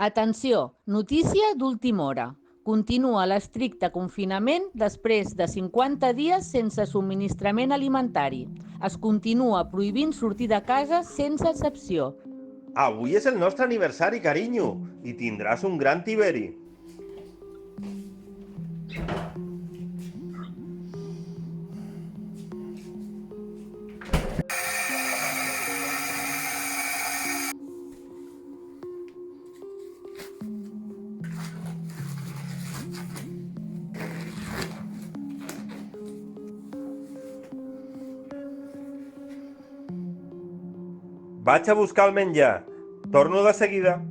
Atenció, notícia d'última hora. Continua l'estricte confinament després de 50 dies sense subministrament alimentari. Es continua prohibint sortir de casa sense excepció. Avui és el nostre aniversari, carinyo, i tindràs un gran tiberi. Vaig a buscar el menjar. Torno de seguida.